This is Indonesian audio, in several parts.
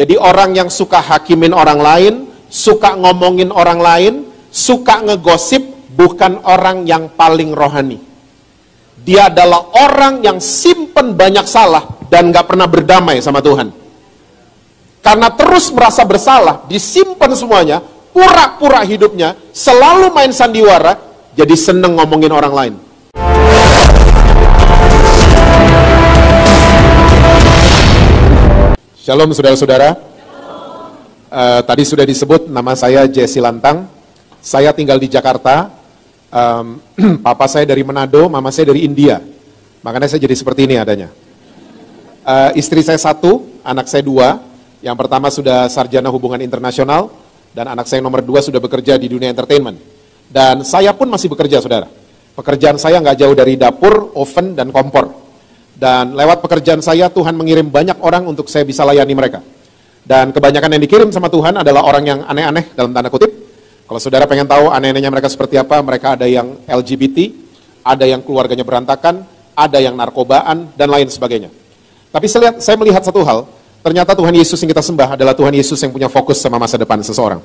Jadi orang yang suka hakimin orang lain, suka ngomongin orang lain, suka ngegosip, bukan orang yang paling rohani. Dia adalah orang yang simpen banyak salah dan gak pernah berdamai sama Tuhan. Karena terus merasa bersalah, disimpan semuanya, pura-pura hidupnya, selalu main sandiwara, jadi seneng ngomongin orang lain. Shalom saudara-saudara. Tadi sudah disebut nama saya Jesse Lantang. Saya tinggal di Jakarta. Papa saya dari Manado, mama saya dari India. Makanya saya jadi seperti ini adanya. Istri saya 1, anak saya 2. Yang pertama sudah sarjana hubungan internasional, dan anak saya nomor 2 sudah bekerja di dunia entertainment. Dan saya pun masih bekerja, saudara. Pekerjaan saya nggak jauh dari dapur, oven, dan kompor. Dan lewat pekerjaan saya, Tuhan mengirim banyak orang untuk saya bisa layani mereka. Dan kebanyakan yang dikirim sama Tuhan adalah orang yang aneh-aneh, dalam tanda kutip. Kalau saudara pengen tahu aneh-anehnya mereka seperti apa, mereka ada yang LGBT, ada yang keluarganya berantakan, ada yang narkobaan, dan lain sebagainya. Tapi saya melihat satu hal, ternyata Tuhan Yesus yang kita sembah adalah Tuhan Yesus yang punya fokus sama masa depan seseorang.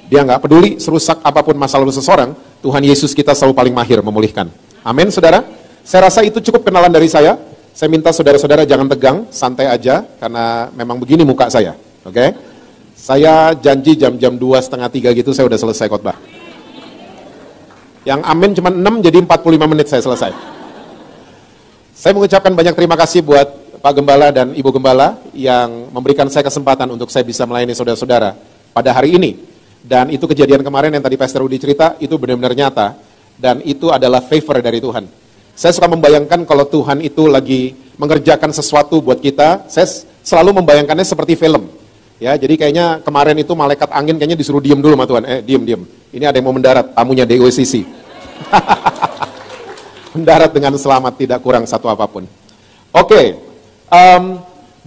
Dia nggak peduli serusak apapun masa lalu seseorang, Tuhan Yesus kita selalu paling mahir memulihkan. Amin, saudara? Saya rasa itu cukup kenalan dari saya. Saya minta saudara-saudara jangan tegang, santai aja, karena memang begini muka saya. Oke? Saya janji jam-jam 2:30 gitu saya udah selesai khotbah. Yang amin cuma 6, jadi 45 menit saya selesai. Saya mengucapkan banyak terima kasih buat Pak Gembala dan Ibu Gembala yang memberikan saya kesempatan untuk saya bisa melayani saudara-saudara pada hari ini. Dan itu kejadian kemarin yang tadi Pastor Rudi cerita, itu benar-benar nyata. Dan itu adalah favor dari Tuhan. Saya suka membayangkan kalau Tuhan itu lagi mengerjakan sesuatu buat kita, saya selalu membayangkannya seperti film. Ya, jadi kayaknya kemarin itu malaikat angin kayaknya disuruh diem dulu sama Tuhan. Diem. Ini ada yang mau mendarat, tamunya DOCC. Mendarat dengan selamat, tidak kurang satu apapun. Oke,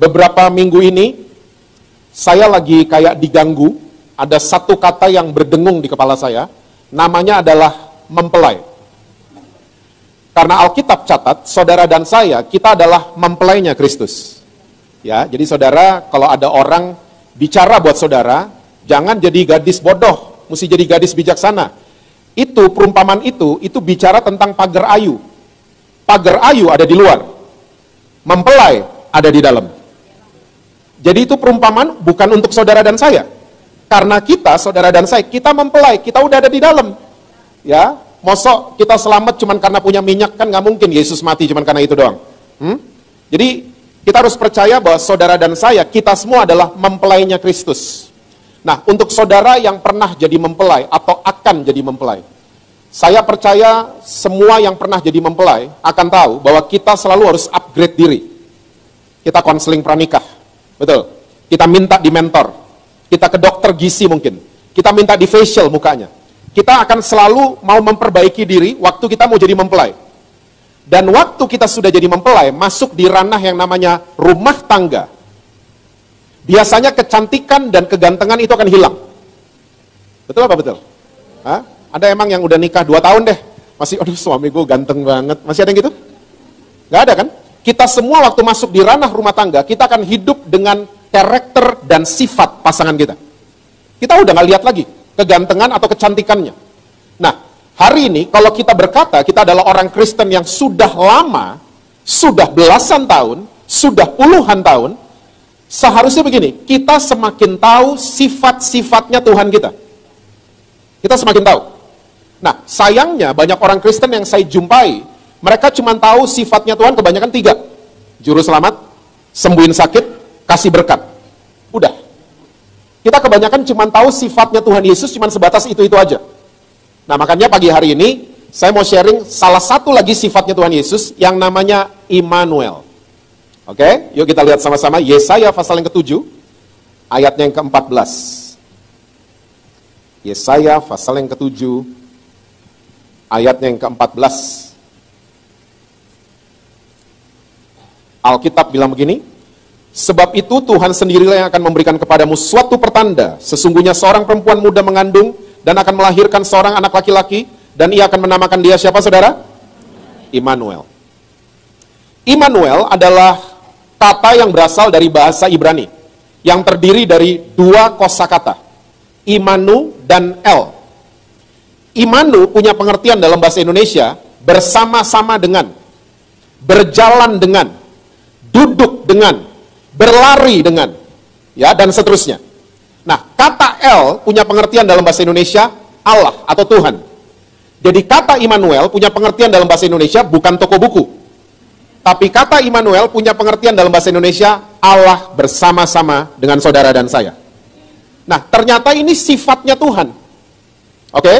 beberapa minggu ini, saya lagi kayak diganggu, ada satu kata yang berdengung di kepala saya, namanya adalah mempelai. Karena Alkitab catat, saudara dan saya, kita adalah mempelainya Kristus. Ya, jadi saudara, kalau ada orang bicara buat saudara, jangan jadi gadis bodoh, mesti jadi gadis bijaksana. Itu, perumpamaan itu bicara tentang pagar ayu. Pagar ayu ada di luar, mempelai ada di dalam. Jadi itu perumpamaan bukan untuk saudara dan saya. Karena kita, saudara dan saya, kita mempelai, kita udah ada di dalam. Ya, mosok kita selamat cuman karena punya minyak, kan nggak mungkin Yesus mati cuman karena itu doang. Jadi kita harus percaya bahwa saudara dan saya, kita semua adalah mempelainya Kristus. Nah, untuk saudara yang pernah jadi mempelai atau akan jadi mempelai, saya percaya semua yang pernah jadi mempelai akan tahu bahwa kita selalu harus upgrade diri. Kita konseling pranikah, betul. Kita minta di mentor, kita ke dokter gizi mungkin, kita minta di facial mukanya. Kita akan selalu mau memperbaiki diri waktu kita mau jadi mempelai. Dan waktu kita sudah jadi mempelai, masuk di ranah yang namanya rumah tangga. Biasanya kecantikan dan kegantengan itu akan hilang. Betul apa betul? Hah? Ada emang yang udah nikah 2 tahun deh, masih, aduh suami gue ganteng banget. Masih ada yang gitu? Gak ada kan? Kita semua waktu masuk di ranah rumah tangga, kita akan hidup dengan karakter dan sifat pasangan kita. Kita udah gak lihat lagi kegantengan atau kecantikannya. Nah, hari ini kalau kita berkata kita adalah orang Kristen yang sudah lama, sudah belasan tahun, sudah puluhan tahun, seharusnya begini, kita semakin tahu sifat-sifatnya Tuhan kita. Kita semakin tahu. Nah, sayangnya banyak orang Kristen yang saya jumpai, mereka cuma tahu sifatnya Tuhan kebanyakan 3. Juru selamat, sembuhin sakit, kasih berkat. Udah. Kita kebanyakan cuma tahu sifatnya Tuhan Yesus, cuma sebatas itu-itu aja. Nah, makanya pagi hari ini, saya mau sharing salah satu lagi sifatnya Tuhan Yesus, yang namanya Immanuel. Oke, yuk kita lihat sama-sama, Yesaya pasal yang ke-7, ayatnya yang ke-14. Yesaya pasal yang ke-7, ayatnya yang ke-14. Alkitab bilang begini, sebab itu Tuhan sendirilah yang akan memberikan kepadamu suatu pertanda. Sesungguhnya seorang perempuan muda mengandung dan akan melahirkan seorang anak laki-laki, dan ia akan menamakan dia siapa, saudara? Immanuel. Immanuel adalah kata yang berasal dari bahasa Ibrani. yang terdiri dari dua kosakata, imanu dan el. Imanu punya pengertian dalam bahasa Indonesia bersama-sama dengan, berjalan dengan, duduk dengan, berlari dengan, ya, dan seterusnya. Nah, kata el punya pengertian dalam bahasa Indonesia Allah atau Tuhan. Jadi kata Immanuel punya pengertian dalam bahasa Indonesia bukan toko buku. Tapi kata Immanuel punya pengertian dalam bahasa Indonesia Allah bersama-sama dengan saudara dan saya. Nah, ternyata ini sifatnya Tuhan. Oke?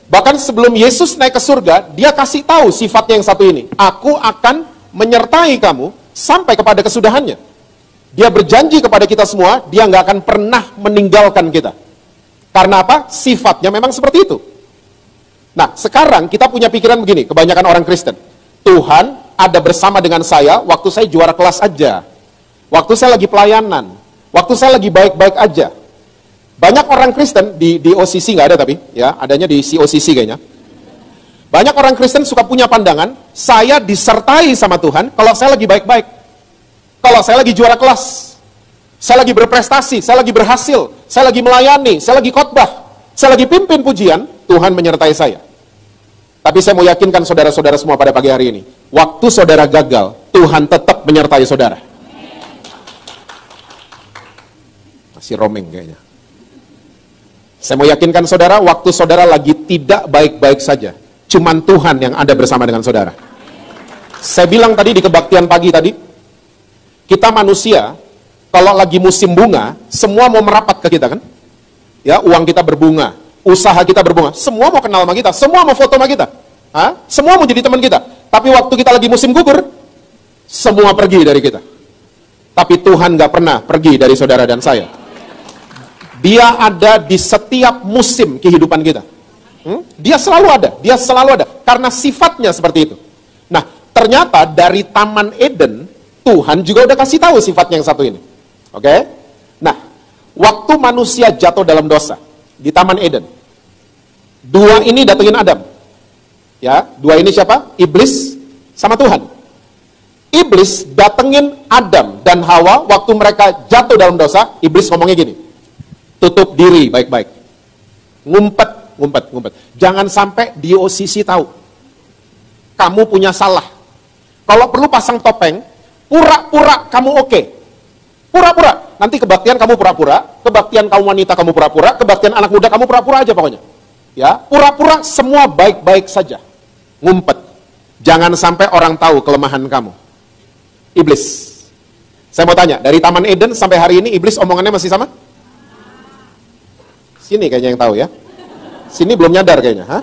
Bahkan sebelum Yesus naik ke surga, dia kasih tahu sifatnya yang satu ini. Aku akan menyertai kamu sampai kepada kesudahannya. Dia berjanji kepada kita semua, dia nggak akan pernah meninggalkan kita. Karena apa? Sifatnya memang seperti itu. Nah, sekarang kita punya pikiran begini, kebanyakan orang Kristen. Tuhan ada bersama dengan saya waktu saya juara kelas aja. Waktu saya lagi pelayanan. Waktu saya lagi baik-baik aja. Banyak orang Kristen, di OCC nggak ada tapi, ya, adanya di COCC kayaknya. Banyak orang Kristen suka punya pandangan, saya disertai sama Tuhan kalau saya lagi baik-baik. Kalau saya lagi juara kelas, saya lagi berprestasi, saya lagi berhasil, saya lagi melayani, saya lagi khotbah, saya lagi pimpin pujian, Tuhan menyertai saya. Tapi saya mau yakinkan saudara-saudara semua pada pagi hari ini, waktu saudara gagal, Tuhan tetap menyertai saudara. Masih roaming kayaknya. Saya mau yakinkan saudara, waktu saudara lagi tidak baik-baik saja, cuman Tuhan yang ada bersama dengan saudara. Saya bilang tadi di kebaktian pagi tadi, kita manusia, kalau lagi musim bunga, semua mau merapat ke kita kan? Ya, uang kita berbunga, usaha kita berbunga, semua mau kenal sama kita, semua mau foto sama kita. Hah? Semua mau jadi teman kita. Tapi waktu kita lagi musim gugur, semua pergi dari kita. Tapi Tuhan gak pernah pergi dari saudara dan saya. Dia ada di setiap musim kehidupan kita. Dia selalu ada, dia selalu ada. Karena sifatnya seperti itu. Nah, ternyata dari Taman Eden, Tuhan juga udah kasih tahu sifatnya yang satu ini. Oke? Nah, waktu manusia jatuh dalam dosa di Taman Eden, dua ini datengin Adam. Ya, dua ini siapa? Iblis sama Tuhan. Iblis datengin Adam dan Hawa waktu mereka jatuh dalam dosa. Iblis ngomongnya gini, tutup diri baik-baik, ngumpet. Jangan sampai di OCC tahu kamu punya salah. Kalau perlu pasang topeng, pura-pura kamu oke. Pura-pura. Nanti kebaktian kamu pura-pura, kebaktian kaum wanita kamu pura-pura, kebaktian anak muda kamu pura-pura aja pokoknya. Ya, pura-pura semua baik-baik saja. Ngumpet. Jangan sampai orang tahu kelemahan kamu. Iblis. Saya mau tanya, dari Taman Eden sampai hari ini iblis omongannya masih sama? Sini kayaknya yang tahu ya. Sini belum nyadar kayaknya, ha?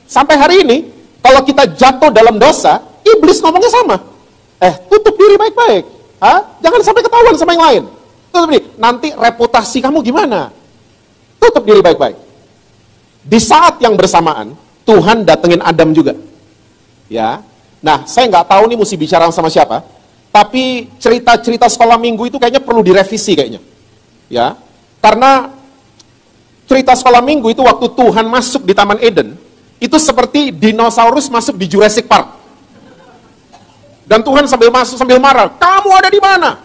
Sampai hari ini, kalau kita jatuh dalam dosa, iblis ngomongnya sama. Tutup diri baik-baik. Jangan sampai ketahuan sama yang lain. Tutup diri. Nanti reputasi kamu gimana? Tutup diri baik-baik. Di saat yang bersamaan, Tuhan datengin Adam juga. Ya. Nah, saya nggak tahu nih mesti bicara sama siapa, tapi cerita-cerita sekolah minggu itu kayaknya perlu direvisi kayaknya. Ya. Karena cerita sekolah minggu itu waktu Tuhan masuk di Taman Eden, itu seperti dinosaurus masuk di Jurassic Park. Dan Tuhan sambil masuk sambil marah, kamu ada di mana?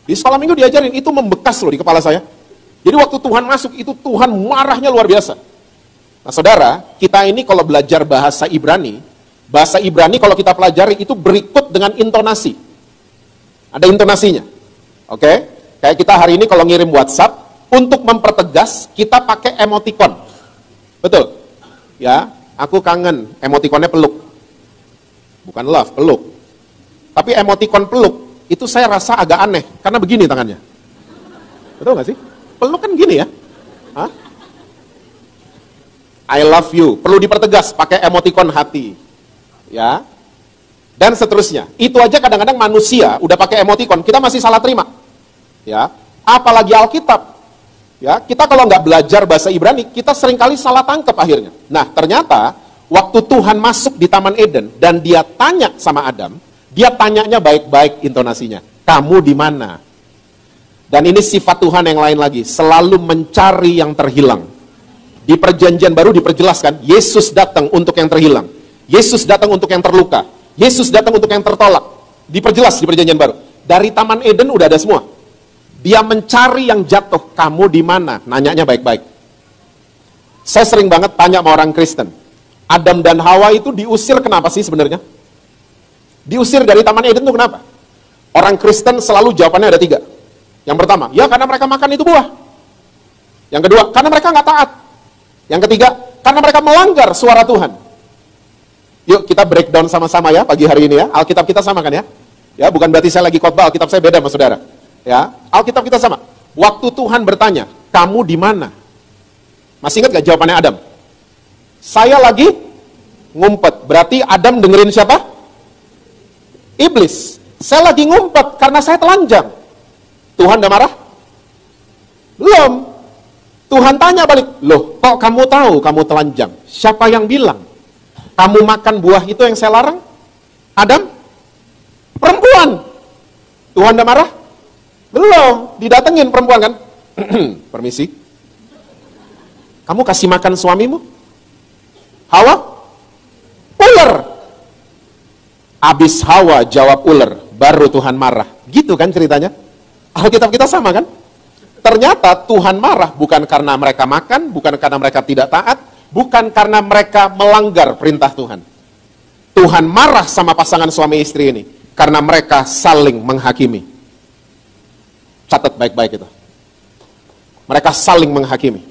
Di sekolah minggu diajarin, itu membekas loh di kepala saya. Jadi waktu Tuhan masuk, itu Tuhan marahnya luar biasa. Nah saudara, kita ini kalau belajar bahasa Ibrani kalau kita pelajari itu berikut dengan intonasi. Ada intonasinya. Oke? Kayak kita hari ini kalau ngirim WhatsApp, untuk mempertegas, kita pakai emoticon. Betul? Ya, aku kangen, emoticonnya peluk. Bukan love, peluk. Tapi emoticon peluk, itu saya rasa agak aneh, karena begini tangannya. Betul nggak sih? Peluk kan gini ya? Hah? I love you, perlu dipertegas, pakai emoticon hati. Ya, dan seterusnya. Itu aja kadang-kadang manusia, udah pakai emoticon, kita masih salah terima. Ya, apalagi Alkitab. Ya, kita kalau nggak belajar bahasa Ibrani, kita seringkali salah tangkap akhirnya. Nah, ternyata waktu Tuhan masuk di Taman Eden dan dia tanya sama Adam, dia tanyanya baik-baik intonasinya. Kamu di mana? Dan ini sifat Tuhan yang lain lagi, selalu mencari yang terhilang. Di perjanjian baru diperjelaskan, Yesus datang untuk yang terhilang. Yesus datang untuk yang terluka. Yesus datang untuk yang tertolak. Diperjelas di perjanjian baru. Dari Taman Eden udah ada semua. Dia mencari yang jatuh, kamu di mana? Nanyanya baik-baik. Saya sering banget tanya sama orang Kristen, Adam dan Hawa itu diusir kenapa sih sebenarnya? Diusir dari Taman Eden itu kenapa? Orang Kristen selalu jawabannya ada 3. Yang pertama, ya karena mereka makan itu buah. Yang kedua, karena mereka nggak taat. Yang ketiga, karena mereka melanggar suara Tuhan. Yuk kita breakdown sama-sama ya pagi hari ini ya. Alkitab kita sama kan ya? Ya, bukan berarti saya lagi khotbah, Alkitab saya beda sama saudara. Ya, Alkitab kita sama. Waktu Tuhan bertanya, kamu di mana? Masih ingat gak jawabannya Adam? Saya lagi ngumpet. Berarti Adam dengerin siapa? Iblis. Saya lagi ngumpet karena saya telanjang. Tuhan udah marah? Belum. Tuhan tanya balik, loh kok kamu tahu kamu telanjang? Siapa yang bilang? Kamu makan buah itu yang saya larang? Adam? Perempuan. Tuhan udah marah? Belum. Didatengin perempuan kan? Permisi. Kamu kasih makan suamimu? Hawa? Ular. Abis Hawa jawab ular, baru Tuhan marah. Gitu kan ceritanya? Alkitab kita sama kan? Ternyata Tuhan marah bukan karena mereka makan, bukan karena mereka tidak taat, bukan karena mereka melanggar perintah Tuhan. Tuhan marah sama pasangan suami istri ini karena mereka saling menghakimi. Catat baik-baik itu. Mereka saling menghakimi.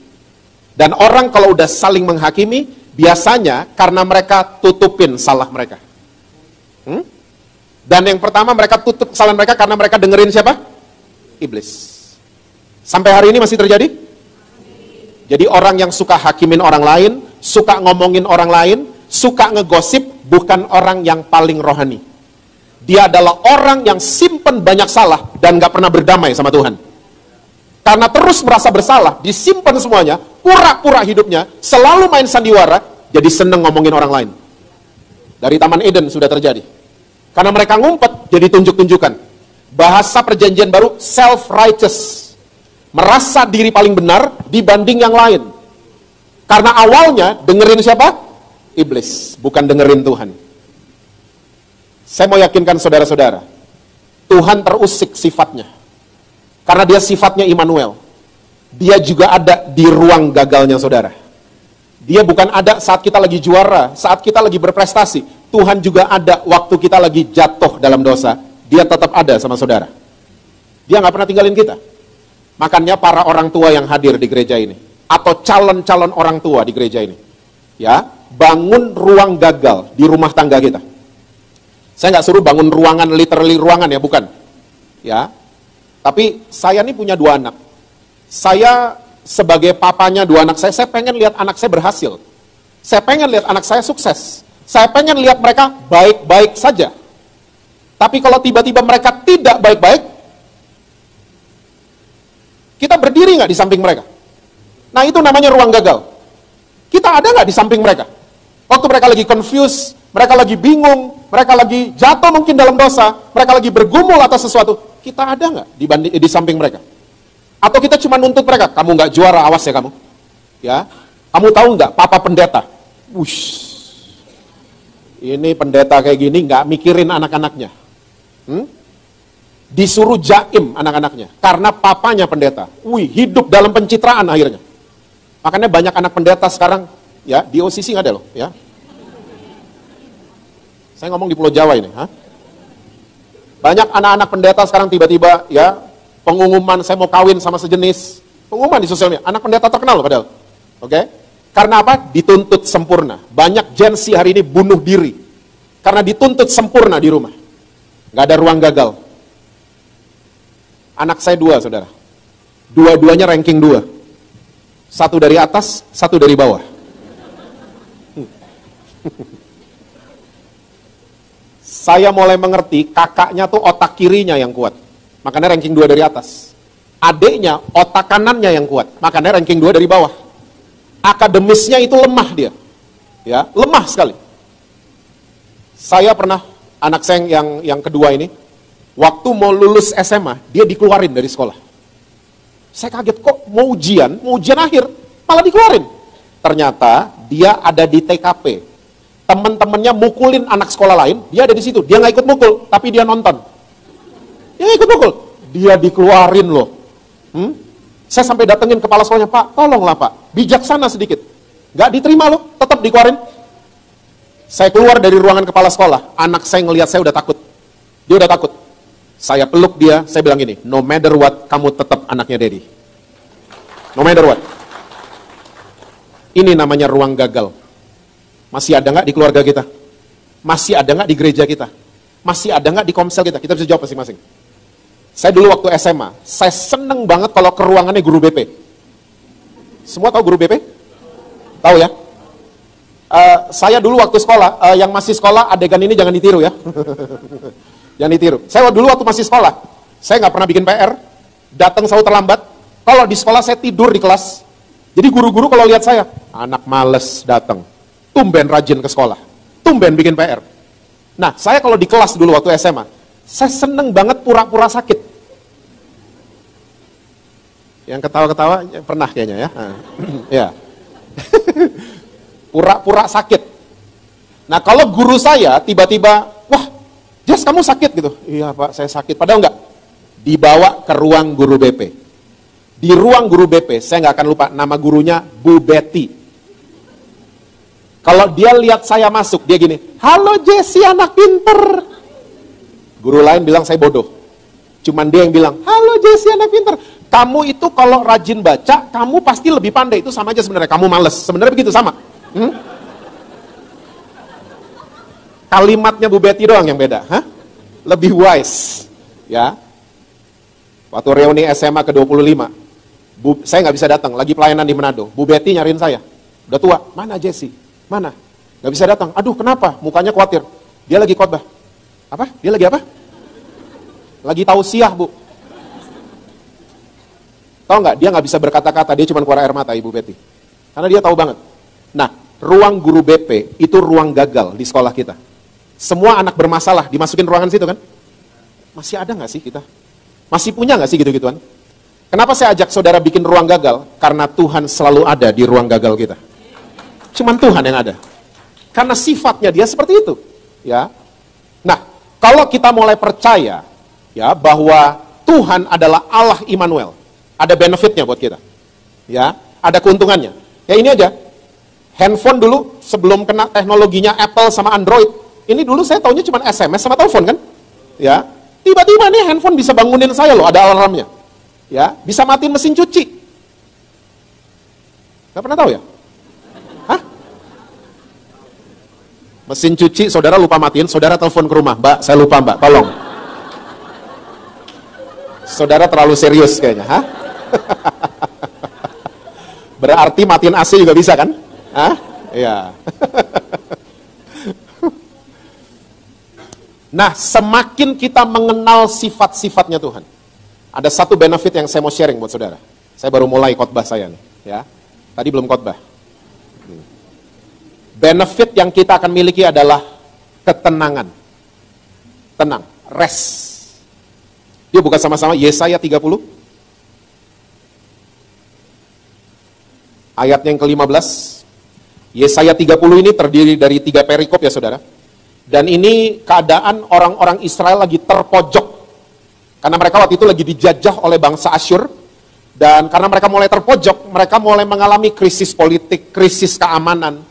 Dan orang kalau udah saling menghakimi, biasanya karena mereka tutupin salah mereka. Dan yang pertama mereka tutup kesalahan mereka karena mereka dengerin siapa? Iblis. Sampai hari ini masih terjadi? Jadi orang yang suka hakimin orang lain, suka ngomongin orang lain, suka ngegosip, bukan orang yang paling rohani. Dia adalah orang yang simpen banyak salah dan gak pernah berdamai sama Tuhan. Karena terus merasa bersalah, disimpan semuanya, pura-pura hidupnya, selalu main sandiwara, jadi seneng ngomongin orang lain. Dari Taman Eden sudah terjadi. Karena mereka ngumpet, jadi tunjuk-tunjukkan. Bahasa perjanjian baru, self-righteous. Merasa diri paling benar dibanding yang lain. Karena awalnya dengerin siapa? Iblis, bukan dengerin Tuhan. Saya mau yakinkan saudara-saudara, Tuhan terusik sifatnya. Karena dia sifatnya Immanuel. Dia juga ada di ruang gagalnya saudara. Dia bukan ada saat kita lagi juara, saat kita lagi berprestasi. Tuhan juga ada waktu kita lagi jatuh dalam dosa. Dia tetap ada sama saudara. Dia nggak pernah tinggalin kita. Makanya para orang tua yang hadir di gereja ini, atau calon-calon orang tua di gereja ini, ya, bangun ruang gagal di rumah tangga kita. Saya nggak suruh bangun ruangan, literally ruangan ya, bukan. Ya, tapi saya ini punya 2 anak. Saya sebagai papanya 2 anak saya pengen lihat anak saya berhasil. Saya pengen lihat anak saya sukses. Saya pengen lihat mereka baik-baik saja. Tapi kalau tiba-tiba mereka tidak baik-baik, kita berdiri nggak di samping mereka? Nah itu namanya ruang gagal. Kita ada nggak di samping mereka? Waktu mereka lagi confused, mereka lagi bingung, mereka lagi jatuh mungkin dalam dosa, mereka lagi bergumul atas sesuatu, kita ada nggak di samping mereka? Atau kita cuma nuntut mereka, kamu nggak juara, awas ya kamu. Ya, kamu tahu nggak, papa pendeta, wush, ini pendeta kayak gini nggak mikirin anak-anaknya. Disuruh jaim anak-anaknya karena papanya pendeta. Wih, hidup dalam pencitraan akhirnya. Makanya banyak anak pendeta sekarang ya di OCC nggak ada loh ya. Saya ngomong di Pulau Jawa ini, banyak anak-anak pendeta sekarang tiba-tiba ya pengumuman saya mau kawin sama sejenis, pengumuman di sosial media, anak pendeta terkenal loh padahal. Oke? Karena apa? Dituntut sempurna. Banyak Gen Z hari ini bunuh diri karena dituntut sempurna di rumah. Nggak ada ruang gagal. Anak saya 2, saudara. Dua-duanya ranking 2. 1 dari atas, 1 dari bawah. Saya mulai mengerti, kakaknya tuh otak kirinya yang kuat. Makanya ranking 2 dari atas. Adiknya, otak kanannya yang kuat. Makanya ranking 2 dari bawah. Akademisnya itu lemah dia. Ya, lemah sekali. Saya pernah, anak saya yang kedua ini, waktu mau lulus SMA, dia dikeluarin dari sekolah. Saya kaget, kok mau ujian akhir, malah dikeluarin. Ternyata dia ada di TKP. Teman-temannya mukulin anak sekolah lain, dia ada di situ. Dia nggak ikut mukul, tapi dia nonton. yang ikut pukul. Dia dikeluarin loh. Saya sampai datengin kepala sekolahnya, Pak, tolonglah Pak, bijaksana sedikit. Gak diterima loh, tetap dikeluarin. Saya keluar dari ruangan kepala sekolah, anak saya ngelihat saya udah takut. Dia udah takut. Saya peluk dia, saya bilang gini, no matter what, kamu tetap anaknya Daddy. No matter what. Ini namanya ruang gagal. Masih ada nggak di keluarga kita? Masih ada nggak di gereja kita? Masih ada nggak di komsel kita? Kita bisa jawab masing-masing. Saya dulu waktu SMA, saya seneng banget kalau ke ruangannya guru BP. Semua tahu guru BP? Tahu ya? Saya dulu waktu sekolah, yang masih sekolah, adegan ini jangan ditiru ya. Jangan ditiru. Saya dulu waktu masih sekolah, saya nggak pernah bikin PR, datang selalu terlambat. Kalau di sekolah saya tidur di kelas. Jadi guru-guru kalau lihat saya, anak males datang. Tumben rajin ke sekolah, tumben bikin PR. Nah, saya kalau di kelas dulu waktu SMA, saya seneng banget pura-pura sakit. Yang ketawa-ketawa pernah kayaknya ya. Ya. Pura-pura sakit. Nah, kalau guru saya tiba-tiba, wah, Jas kamu sakit gitu. Iya Pak, saya sakit. Padahal enggak. Dibawa ke ruang guru BP. Di ruang guru BP, saya nggak akan lupa, nama gurunya Bu Betty. Kalau dia lihat saya masuk, dia gini, halo Jesse anak pinter. Guru lain bilang saya bodoh. Cuman dia yang bilang, halo Jesse anak pinter. Kamu itu kalau rajin baca, kamu pasti lebih pandai. Itu sama aja sebenarnya, kamu males. Sebenarnya begitu, sama. Kalimatnya Bu Betty doang yang beda. Lebih wise. Ya. Waktu reuni SMA ke-25, saya nggak bisa datang, lagi pelayanan di Manado. Bu Betty nyariin saya. Udah tua, mana Jesse? Mana? Gak bisa datang. Aduh, kenapa? Mukanya khawatir. Dia lagi khotbah. Apa? Dia lagi apa? Lagi tausiah, Bu. Tahu nggak? Dia nggak bisa berkata-kata. Dia cuma keluar air mata, Ibu Betty. Karena dia tahu banget. Nah, ruang guru BP itu ruang gagal di sekolah kita. Semua anak bermasalah dimasukin ruangan situ kan? Masih ada nggak sih kita? Masih punya nggak sih gitu-gituan? Kenapa saya ajak saudara bikin ruang gagal? Karena Tuhan selalu ada di ruang gagal kita. Cuman Tuhan yang ada. Karena sifatnya dia seperti itu. Ya. Nah, kalau kita mulai percaya ya bahwa Tuhan adalah Allah Immanuel, ada benefitnya buat kita. Ya, ada keuntungannya. Ya ini aja. Handphone dulu sebelum kena teknologinya Apple sama Android, ini dulu saya taunya cuma SMS sama telepon kan? Ya. Tiba-tiba nih handphone bisa bangunin saya loh, ada alarmnya. Ya, bisa matiin mesin cuci. Gak pernah tahu ya? Mesin cuci, saudara lupa matiin, saudara telepon ke rumah, Mbak, saya lupa Mbak, tolong. Saudara terlalu serius kayaknya, Berarti matiin AC juga bisa kan? Iya. Nah, semakin kita mengenal sifat-sifatnya Tuhan, ada satu benefit yang saya mau sharing buat saudara. Saya baru mulai khotbah saya nih, ya. Tadi belum khotbah. Benefit yang kita akan miliki adalah ketenangan. Tenang, rest. Yuk buka sama-sama Yesaya 30. Ayatnya yang ke-15. Yesaya 30 ini terdiri dari 3 perikop ya saudara. Dan ini keadaan orang-orang Israel lagi terpojok. Karena mereka waktu itu lagi dijajah oleh bangsa Asyur. Dan karena mereka mulai terpojok, mereka mulai mengalami krisis politik, krisis keamanan.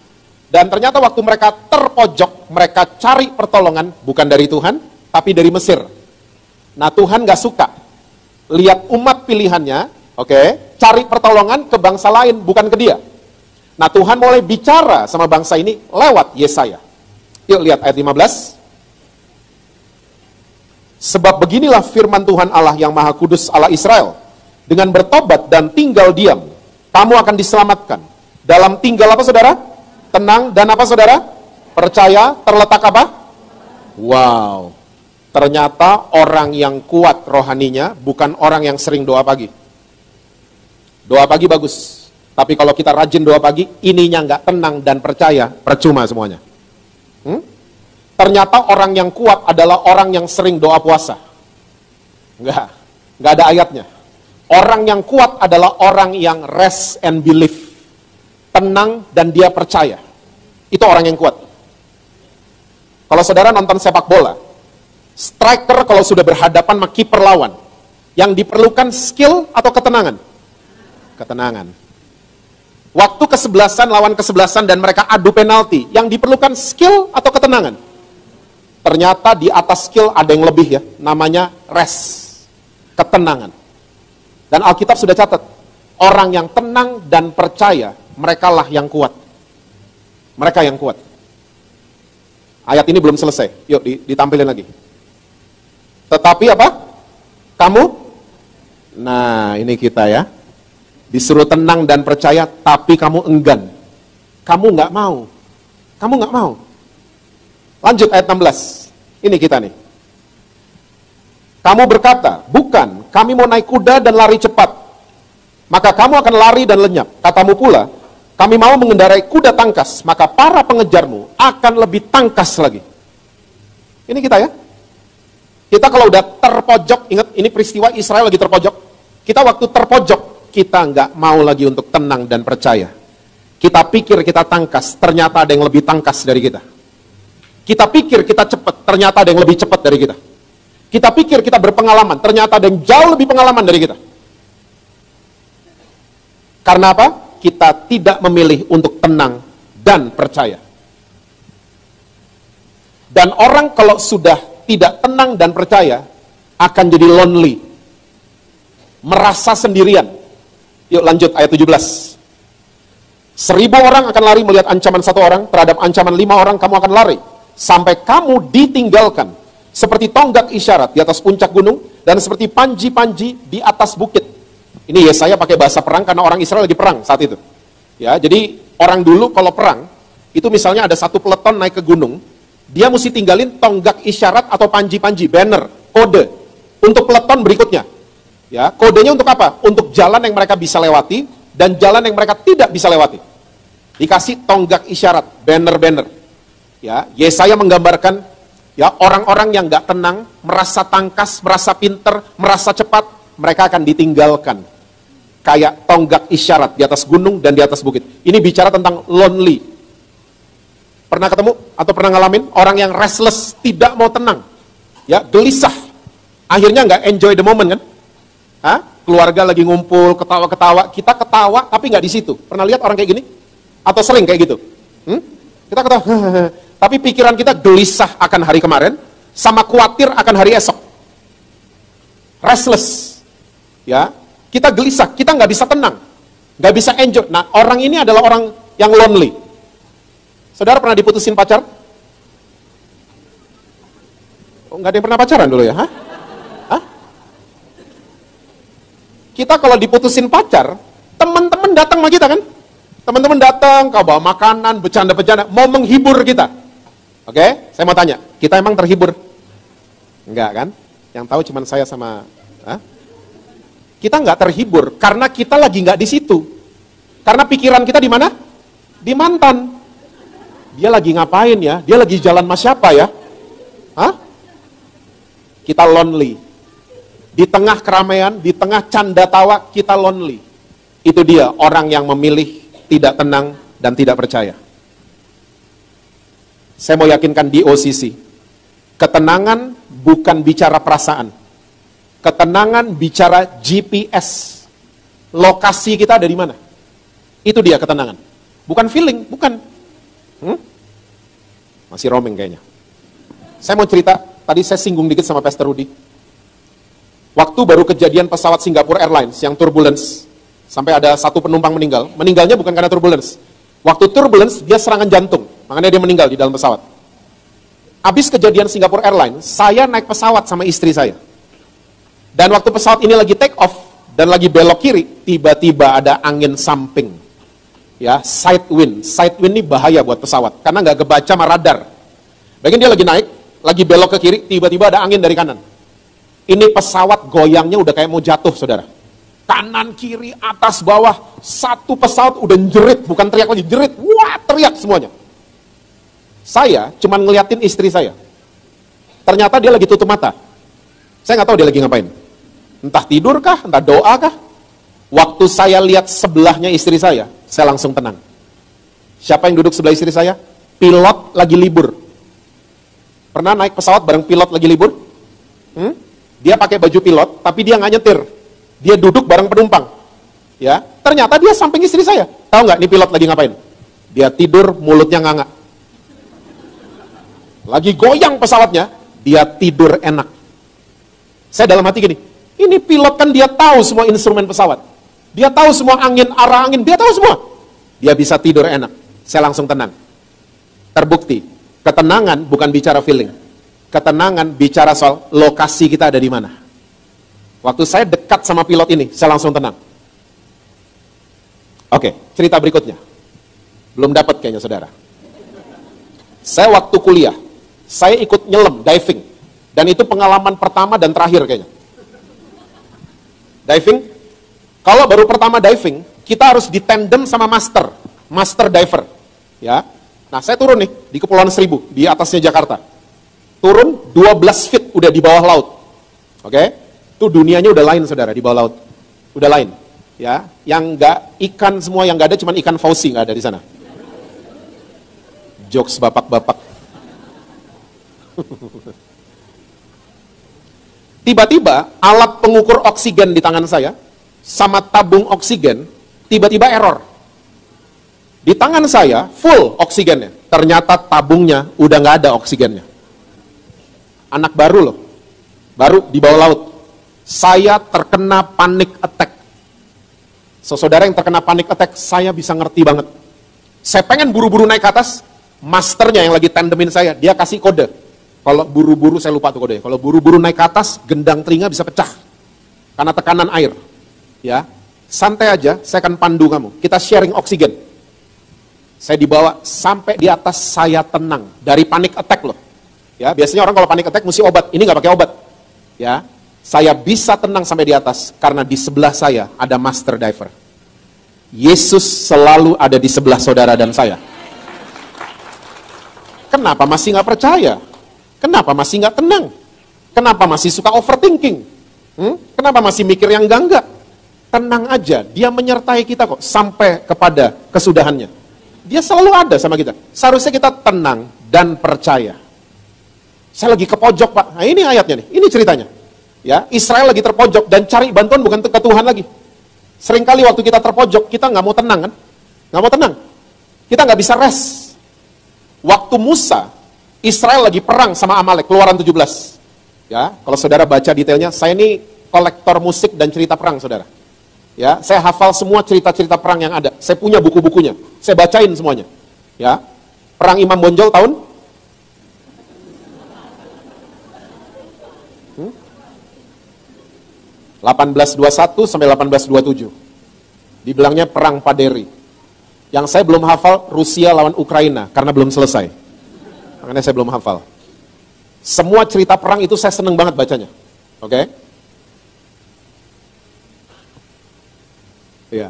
Dan ternyata waktu mereka terpojok, mereka cari pertolongan, bukan dari Tuhan, tapi dari Mesir. Nah Tuhan gak suka lihat umat pilihannya, cari pertolongan ke bangsa lain, bukan ke dia. Nah Tuhan mulai bicara sama bangsa ini lewat Yesaya. Yuk lihat ayat 15. Sebab beginilah firman Tuhan Allah yang Maha Kudus Allah Israel. Dengan bertobat dan tinggal diam, kamu akan diselamatkan. Dalam tinggal apa saudara? Tenang dan apa saudara? Percaya, terletak apa? Wow. Ternyata orang yang kuat rohaninya bukan orang yang sering doa pagi. Doa pagi bagus. Tapi kalau kita rajin doa pagi, ininya nggak tenang dan percaya, percuma semuanya. Ternyata orang yang kuat adalah orang yang sering doa puasa. Nggak ada ayatnya. Orang yang kuat adalah orang yang rest and believe. Tenang dan dia percaya. Itu orang yang kuat. Kalau saudara nonton sepak bola, Striker kalau sudah berhadapan sama kiper lawan, yang diperlukan skill atau ketenangan? Ketenangan. Waktu kesebelasan lawan kesebelasan dan mereka adu penalti, yang diperlukan skill atau ketenangan? Ternyata di atas skill ada yang lebih ya, namanya rest, ketenangan. Dan Alkitab sudah catat, orang yang tenang dan percaya, merekalah yang kuat. Mereka yang kuat. Ayat ini belum selesai, yuk ditampilin lagi. Tetapi apa? Kamu? Nah, ini kita ya. Disuruh tenang dan percaya, tapi kamu enggan. Kamu nggak mau. Kamu nggak mau. Lanjut ayat 16. Ini kita nih. Kamu berkata, bukan, kami mau naik kuda dan lari cepat. Maka kamu akan lari dan lenyap. Katamu pula, kami mau mengendarai kuda tangkas, maka para pengejarmu akan lebih tangkas lagi. Ini kita ya. Kita kalau udah terpojok, ingat ini peristiwa Israel lagi terpojok. Kita waktu terpojok, kita nggak mau lagi untuk tenang dan percaya. Kita pikir kita tangkas, ternyata ada yang lebih tangkas dari kita. Kita pikir kita cepat, ternyata ada yang lebih cepat dari kita. Kita pikir kita berpengalaman, ternyata ada yang jauh lebih pengalaman dari kita. Karena apa? Kita tidak memilih untuk tenang dan percaya. Dan orang kalau sudah tidak tenang dan percaya, akan jadi lonely. Merasa sendirian. Yuk lanjut ayat 17. 1000 orang akan lari melihat ancaman 1 orang, terhadap ancaman 5 orang kamu akan lari. Sampai kamu ditinggalkan. Seperti tonggak isyarat di atas puncak gunung, dan seperti panji-panji di atas bukit. Ini Yesaya pakai bahasa perang karena orang Israel lagi perang saat itu. Ya, jadi orang dulu kalau perang, itu misalnya ada satu peleton naik ke gunung, dia mesti tinggalin tonggak isyarat atau panji-panji, banner, kode, untuk peleton berikutnya. Ya, kodenya untuk apa? Untuk jalan yang mereka bisa lewati, dan jalan yang mereka tidak bisa lewati. Dikasih tonggak isyarat, banner-banner. Ya, Yesaya menggambarkan ya orang-orang yang nggak tenang, merasa tangkas, merasa pinter, merasa cepat, mereka akan ditinggalkan. Kayak tonggak isyarat di atas gunung dan di atas bukit. Ini bicara tentang lonely. Pernah ketemu atau pernah ngalamin orang yang restless, tidak mau tenang, ya gelisah, akhirnya nggak enjoy the moment kan? Hah? Keluarga lagi ngumpul, ketawa-ketawa, kita ketawa tapi nggak di situ. Pernah lihat orang kayak gini? Atau sering kayak gitu? Kita ketawa, tapi pikiran kita gelisah akan hari kemarin, sama khawatir akan hari esok. Restless, ya kita gelisah, kita nggak bisa tenang, nggak bisa enjoy. Nah orang ini adalah orang yang lonely. Saudara pernah diputusin pacar? Oh, nggak ada yang pernah pacaran dulu ya? Hah? Kita kalau diputusin pacar, teman-teman datang sama kita kan? Teman-teman datang, kau bawa makanan, bercanda-bercanda, mau menghibur kita. Oke, saya mau tanya, kita emang terhibur? Enggak kan? Yang tahu cuma saya sama... Kita nggak terhibur, karena kita lagi nggak di situ. Karena pikiran kita di mana? Di mantan. Dia lagi ngapain ya? Dia lagi jalan sama siapa ya? Kita lonely. Di tengah keramaian, di tengah canda tawa, kita lonely. Itu dia orang yang memilih tidak tenang dan tidak percaya. Saya mau yakinkan di OCC, ketenangan bukan bicara perasaan. Ketenangan bicara GPS. Lokasi kita ada di mana? Itu dia ketenangan. Bukan feeling, bukan. Masih roaming kayaknya. Saya mau cerita, tadi saya singgung dikit sama Pastor Rudy. Waktu baru kejadian pesawat Singapore Airlines yang turbulence, sampai ada 1 penumpang meninggal. Meninggalnya bukan karena turbulence. Waktu turbulence, dia serangan jantung. Makanya dia meninggal di dalam pesawat. Habis kejadian Singapore Airlines, saya naik pesawat sama istri saya. Dan waktu pesawat ini lagi take off, dan lagi belok kiri, tiba-tiba ada angin samping. Ya, side wind. Side wind ini bahaya buat pesawat, karena nggak kebaca sama radar. Bagian dia lagi naik, lagi belok ke kiri, tiba-tiba ada angin dari kanan. Ini pesawat goyangnya udah kayak mau jatuh, saudara. Kanan, kiri, atas, bawah. Satu pesawat udah jerit, bukan teriak lagi, jerit. Wah, teriak semuanya. Saya cuman ngeliatin istri saya. Ternyata dia lagi tutup mata. Saya nggak tahu dia lagi ngapain. Entah tidur kah, entah doa kah. Waktu saya lihat sebelahnya istri saya langsung tenang. Siapa yang duduk sebelah istri saya? Pilot lagi libur. Pernah naik pesawat bareng pilot lagi libur? Dia pakai baju pilot, tapi dia nggak nyetir. Dia duduk bareng penumpang. Ya, ternyata dia samping istri saya. Tahu nggak, ini pilot lagi ngapain? Dia tidur, mulutnya nganga. Lagi goyang pesawatnya, dia tidur enak. Saya dalam hati gini, ini pilot kan dia tahu semua instrumen pesawat. Dia tahu semua angin, arah angin, dia tahu semua. Dia bisa tidur enak. Saya langsung tenang. Terbukti, ketenangan bukan bicara feeling. Ketenangan bicara soal lokasi kita ada di mana. Waktu saya dekat sama pilot ini, saya langsung tenang. Oke, cerita berikutnya. Belum dapat kayaknya saudara. Saya waktu kuliah, saya ikut nyelam, diving. Dan itu pengalaman pertama dan terakhir kayaknya. Diving, kalau baru pertama diving, kita harus ditandem sama master diver. Ya. Nah, saya turun nih di Kepulauan Seribu, di atasnya Jakarta. Turun 12 feet udah di bawah laut. Oke? Itu dunianya udah lain saudara, di bawah laut. Udah lain. Ya, yang enggak ikan semua, yang enggak ada cuman ikan fauci enggak ada di sana. Jokes bapak-bapak. Tiba-tiba alat pengukur oksigen di tangan saya sama tabung oksigen tiba-tiba error. Di tangan saya full oksigennya. Ternyata tabungnya udah nggak ada oksigennya. Anak baru loh. Baru di bawah laut. Saya terkena panic attack. Saudara yang terkena panic attack, saya bisa ngerti banget. Saya pengen buru-buru naik ke atas, masternya yang lagi tandemin saya, dia kasih kode. Kalau buru-buru, saya lupa tuh kode. Kalau buru-buru naik ke atas, gendang telinga bisa pecah. Karena tekanan air. Ya, santai aja, saya akan pandu kamu. Kita sharing oksigen. Saya dibawa sampai di atas, saya tenang. Dari panic attack loh. Ya, biasanya orang kalau panic attack mesti obat. Ini nggak pakai obat. Ya, saya bisa tenang sampai di atas karena di sebelah saya ada master diver. Yesus selalu ada di sebelah saudara dan saya. Kenapa masih nggak percaya? Kenapa masih nggak tenang? Kenapa masih suka overthinking? Kenapa masih mikir yang enggak? Tenang aja, dia menyertai kita kok sampai kepada kesudahannya. Dia selalu ada sama kita. Seharusnya kita tenang dan percaya. Saya lagi ke pojok Pak, nah ini ayatnya nih, ini ceritanya. Ya, Israel lagi terpojok dan cari bantuan bukan ke Tuhan lagi. Seringkali waktu kita terpojok, kita nggak mau tenang kan? Nggak mau tenang. Kita nggak bisa rest. Waktu Musa, Israel lagi perang sama Amalek, Keluaran 17. Ya, kalau saudara baca detailnya, saya ini kolektor musik dan cerita perang, saudara. Ya, saya hafal semua cerita-cerita perang yang ada. Saya punya buku-bukunya. Saya bacain semuanya. Ya, perang Imam Bonjol tahun 1821 sampai 1827. Dibilangnya perang Paderi. Yang saya belum hafal Rusia lawan Ukraina karena belum selesai. Makanya saya belum hafal. Semua cerita perang itu saya seneng banget bacanya. Oke? Ya,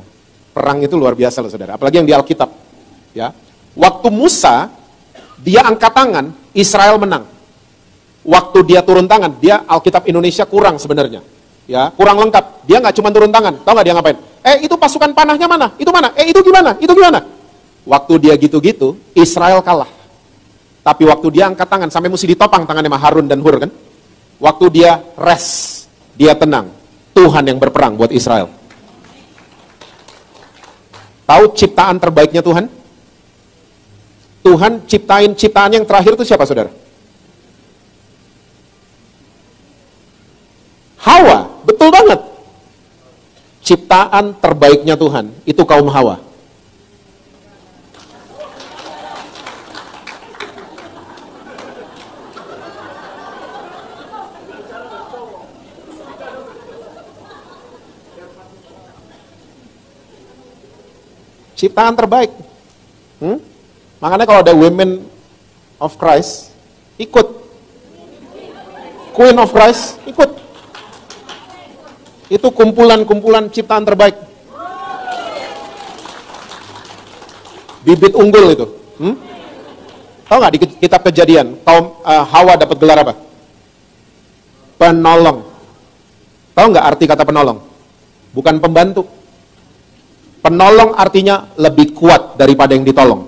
perang itu luar biasa loh saudara. Apalagi yang di Alkitab. Ya, waktu Musa dia angkat tangan, Israel menang. Waktu dia turun tangan, dia Alkitab Indonesia kurang sebenarnya. Ya, kurang lengkap. Dia nggak cuma turun tangan. Tahu nggak dia ngapain? Itu pasukan panahnya mana? Itu mana? Itu gimana? Itu gimana? Waktu dia gitu-gitu, Israel kalah. Tapi waktu dia angkat tangan, sampai mesti ditopang tangannya sama Harun dan Hur kan? Waktu dia rest, dia tenang. Tuhan yang berperang buat Israel. Tahu ciptaan terbaiknya Tuhan? Tuhan ciptain ciptaan yang terakhir itu siapa saudara? Hawa, betul banget. Ciptaan terbaiknya Tuhan, itu kaum Hawa. Ciptaan terbaik. Makanya kalau ada Women of Christ, ikut. Queen of Christ, ikut. Itu kumpulan-kumpulan ciptaan terbaik. Bibit unggul itu. Tahu nggak di kitab Kejadian, kaum Hawa dapat gelar apa? Penolong. Tahu nggak arti kata penolong? Bukan pembantu. Penolong artinya lebih kuat daripada yang ditolong.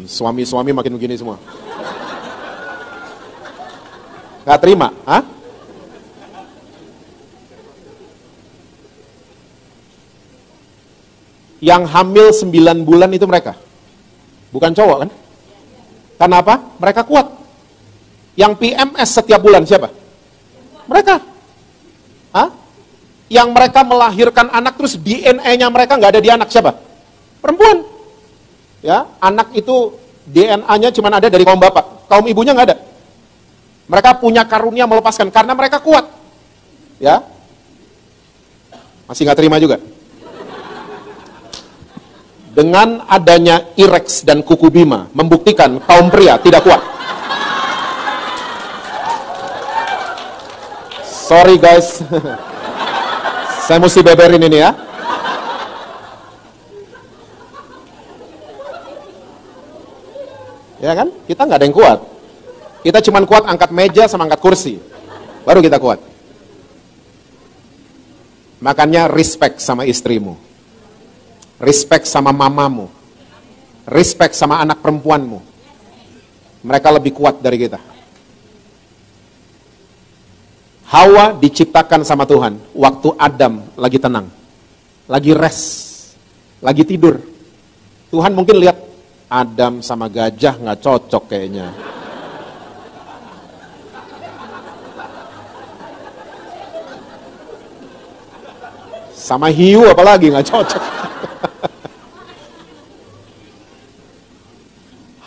Suami-suami makin begini semua. Nggak terima? Hah? Yang hamil 9 bulan itu mereka. Bukan cowok kan? Kenapa? Mereka kuat. Yang PMS setiap bulan siapa? Mereka. Hah? Yang mereka melahirkan anak terus DNA-nya mereka nggak ada di anak siapa? Perempuan. Ya, anak itu DNA-nya cuma ada dari kaum bapak, kaum ibunya nggak ada. Mereka punya karunia melepaskan karena mereka kuat. Ya, masih nggak terima juga. Dengan adanya Irex dan kuku Bima membuktikan kaum pria tidak kuat. Sorry guys, saya mesti beberin ini ya. Ya kan? Kita nggak ada yang kuat. Kita cuma kuat angkat meja sama angkat kursi. Baru kita kuat. Makanya respect sama istrimu. Respect sama mamamu. Respect sama anak perempuanmu. Mereka lebih kuat dari kita. Hawa diciptakan sama Tuhan waktu Adam lagi tenang. Lagi rest. Lagi tidur. Tuhan mungkin lihat Adam sama gajah nggak cocok kayaknya. Sama hiu apalagi nggak cocok.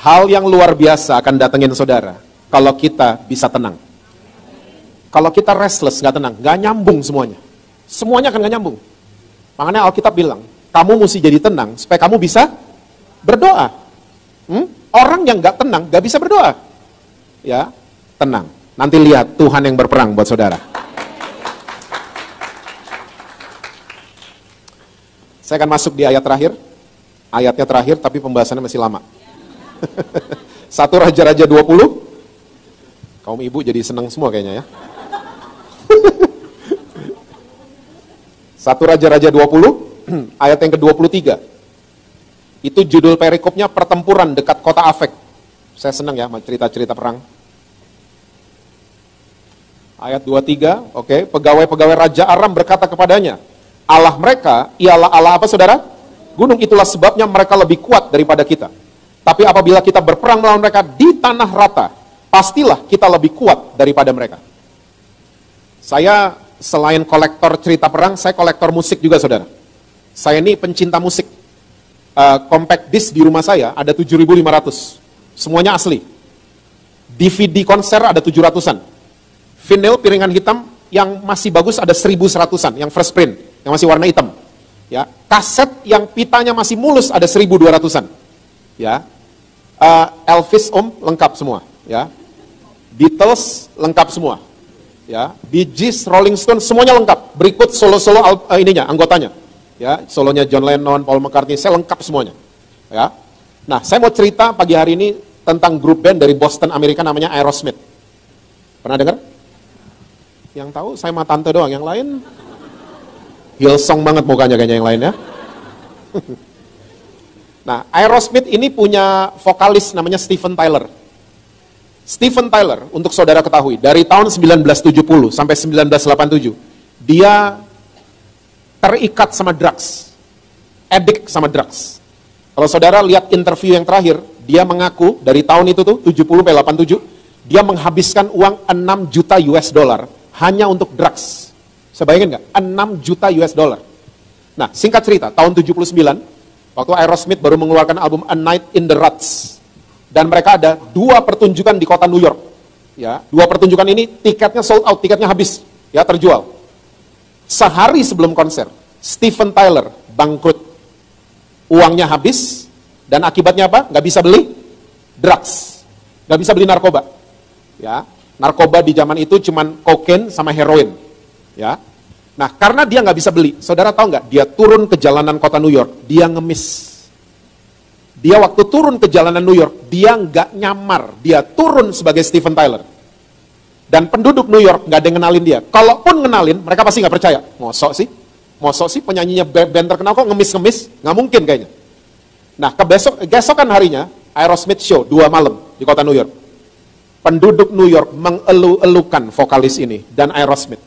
Hal yang luar biasa akan datengin saudara kalau kita bisa tenang. Kalau kita restless, nggak tenang, nggak nyambung semuanya. Semuanya akan nggak nyambung. Makanya Alkitab bilang, kamu mesti jadi tenang supaya kamu bisa berdoa. Orang yang nggak tenang nggak bisa berdoa. Ya, tenang. Nanti lihat Tuhan yang berperang buat saudara. Saya akan masuk di ayat terakhir. Ayatnya terakhir, tapi pembahasannya masih lama. 1 Raja-Raja 20. Kaum ibu jadi senang semua kayaknya ya. 1 Raja-Raja 20, ayat yang ke-23. Itu judul perikopnya pertempuran dekat kota Afek. Saya senang ya cerita-cerita perang. Ayat 23, oke. Pegawai-pegawai Raja Aram berkata kepadanya, Allah mereka ialah Allah apa saudara? Gunung, itulah sebabnya mereka lebih kuat daripada kita. Tapi apabila kita berperang melawan mereka di tanah rata, pastilah kita lebih kuat daripada mereka. Saya selain kolektor cerita perang, saya kolektor musik juga saudara. Saya ini pencinta musik. Compact disc di rumah saya ada 7.500. Semuanya asli. DVD konser ada 700-an. Vinyl piringan hitam yang masih bagus ada 1.100-an, yang first print, yang masih warna hitam. Ya, kaset yang pitanya masih mulus ada 1.200-an. Ya. Elvis lengkap semua, ya. Beatles lengkap semua. Ya, Bee Gees, Rolling Stone semuanya lengkap. Berikut solo-solo anggotanya. Ya, solonya John Lennon, Paul McCartney, saya lengkap semuanya. Ya. Nah, saya mau cerita pagi hari ini tentang grup band dari Boston, Amerika namanya Aerosmith. Pernah dengar? Yang tahu saya sama tante doang, yang lain Hillsong banget mukanya kayaknya yang lain ya. Nah, Aerosmith ini punya vokalis namanya Steven Tyler. Steven Tyler, untuk saudara ketahui, dari tahun 1970 sampai 1987, dia terikat sama drugs, addict sama drugs. Kalau saudara lihat interview yang terakhir, dia mengaku dari tahun itu tuh, 70 sampai 87, dia menghabiskan uang 6 juta US dollar hanya untuk drugs. Saya bayangin nggak? 6 juta US dollar. Nah, singkat cerita, tahun 79, waktu Aerosmith baru mengeluarkan album A Night in the Ruts. Dan mereka ada 2 pertunjukan di kota New York. Ya, 2 pertunjukan ini tiketnya sold out, tiketnya habis, ya terjual. Sehari sebelum konser, Steven Tyler bangkrut. Uangnya habis, dan akibatnya apa? Nggak bisa beli drugs. Nggak bisa beli narkoba. Ya, narkoba di zaman itu cuman kokain sama heroin. Ya, nah karena dia nggak bisa beli, saudara tahu nggak? Dia turun ke jalanan kota New York, dia ngemis. Dia waktu turun ke jalanan New York, dia nggak nyamar, dia turun sebagai Steven Tyler. Dan penduduk New York nggak ada yang kenalin dia. Kalaupun ngenalin, mereka pasti nggak percaya. Mosok sih penyanyinya band terkenal kok ngemis-ngemis? Nggak mungkin kayaknya. Nah, keesokan harinya, Aerosmith show 2 malam di kota New York. penduduk New York mengelu-elukan vokalis ini dan Aerosmith.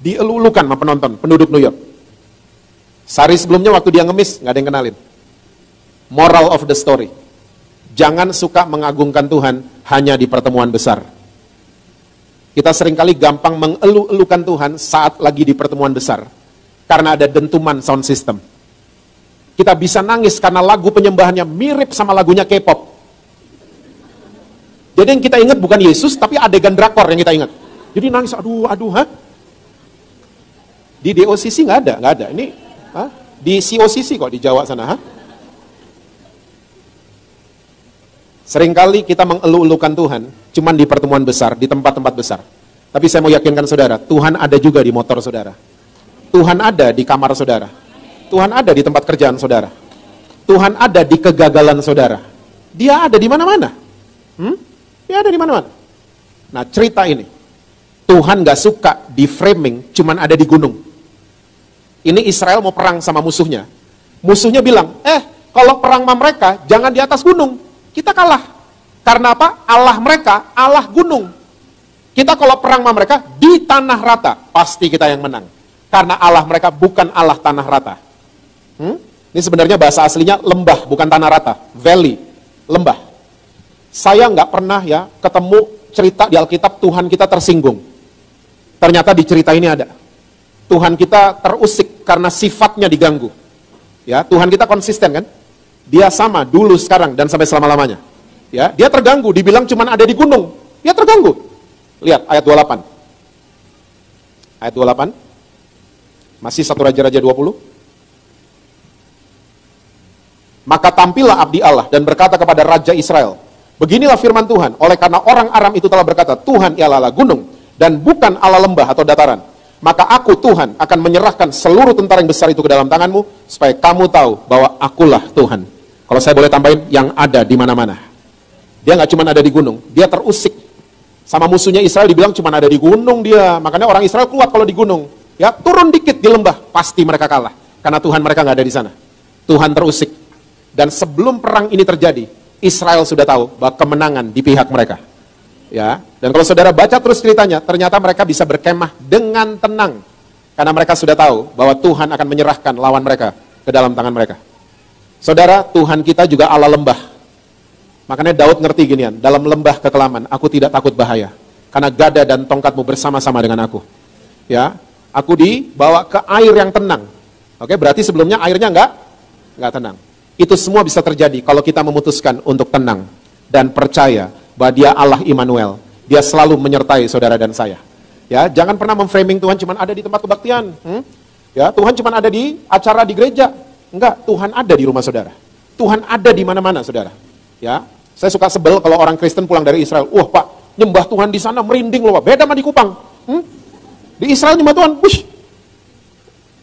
Dielu-elukan sama penonton, penduduk New York. Sehari sebelumnya waktu dia ngemis, nggak ada yang kenalin. Moral of the story. Jangan suka mengagungkan Tuhan hanya di pertemuan besar. Kita seringkali gampang mengelu-elukan Tuhan saat lagi di pertemuan besar. Karena ada dentuman sound system. Kita bisa nangis karena lagu penyembahannya mirip sama lagunya K-pop. Jadi yang kita ingat bukan Yesus, tapi adegan drakor yang kita ingat. Jadi nangis, aduh, Di DOCC nggak ada. Ini di COCC kok di Jawa sana, Seringkali kita mengelu-elukan Tuhan cuman di pertemuan besar, di tempat-tempat besar. Tapi saya mau yakinkan saudara, Tuhan ada juga di motor saudara. Tuhan ada di kamar saudara. Tuhan ada di tempat kerjaan saudara. Tuhan ada di kegagalan saudara. Dia ada di mana-mana. Dia ada di mana-mana. Nah, cerita ini, Tuhan gak suka di framing cuman ada di gunung. Ini Israel mau perang sama musuhnya. Musuhnya bilang, kalau perang sama mereka, jangan di atas gunung. Kita kalah. Karena apa? Allah mereka, Allah gunung. Kita kalau perang sama mereka, di tanah rata. Pasti kita yang menang. Karena Allah mereka bukan Allah tanah rata. Ini sebenarnya bahasa aslinya lembah, bukan tanah rata. Valley, lembah. Saya nggak pernah ya ketemu cerita di Alkitab Tuhan kita tersinggung. Ternyata di cerita ini ada. Tuhan kita terusik karena sifatnya diganggu. Ya, Tuhan kita konsisten kan? Dia sama dulu, sekarang, dan sampai selama-lamanya. Ya, dia terganggu, dibilang cuma ada di gunung. Dia terganggu. Lihat ayat 28. Ayat 28. Masih 1 Raja-Raja 20. Maka tampillah abdi Allah dan berkata kepada Raja Israel, beginilah firman Tuhan, oleh karena orang Aram itu telah berkata, Tuhan ialah Allah gunung, dan bukan Allah lembah atau dataran. Maka aku, Tuhan, akan menyerahkan seluruh tentara yang besar itu ke dalam tanganmu, supaya kamu tahu bahwa akulah Tuhan. Kalau saya boleh tambahin, yang ada di mana-mana. Dia nggak cuma ada di gunung, dia terusik. Sama musuhnya Israel dibilang cuma ada di gunung dia. Makanya orang Israel kuat kalau di gunung. Ya, turun dikit di lembah, pasti mereka kalah. Karena Tuhan mereka nggak ada di sana. Tuhan terusik. Dan sebelum perang ini terjadi, Israel sudah tahu bahwa kemenangan di pihak mereka. Ya, dan kalau saudara baca terus ceritanya, ternyata mereka bisa berkemah dengan tenang. Karena mereka sudah tahu bahwa Tuhan akan menyerahkan lawan mereka ke dalam tangan mereka. Saudara, Tuhan kita juga Allah lembah. Makanya Daud ngerti ginian, dalam lembah kekelaman, aku tidak takut bahaya. Karena gada dan tongkatmu bersama-sama dengan aku. Ya, aku dibawa ke air yang tenang. Oke, berarti sebelumnya airnya enggak tenang. Itu semua bisa terjadi kalau kita memutuskan untuk tenang dan percaya bahwa Dia Allah Immanuel. Dia selalu menyertai saudara dan saya. Ya, jangan pernah memframing Tuhan cuma ada di tempat kebaktian. Ya, Tuhan cuma ada di acara di gereja. Enggak, Tuhan ada di rumah saudara. Tuhan ada di mana-mana saudara. Ya, saya suka sebel kalau orang Kristen pulang dari Israel. Wah Pak, nyembah Tuhan di sana merinding loh Pak. Beda sama di Kupang. Di Israel nyembah Tuhan,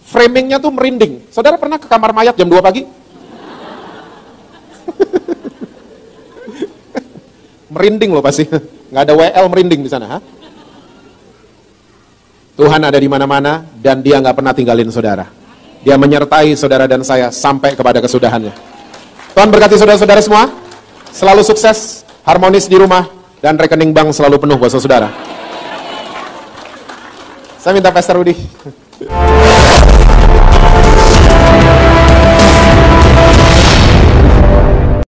framingnya tuh merinding. Saudara pernah ke kamar mayat jam 2 pagi? Merinding loh pasti. Nggak ada WL merinding di sana. Tuhan ada di mana-mana dan Dia nggak pernah tinggalin saudara. Dia menyertai saudara dan saya sampai kepada kesudahannya. Tuhan berkati saudara-saudara semua. Selalu sukses, harmonis di rumah, dan rekening bank selalu penuh buat saudara. Saya minta Pastor Rudi.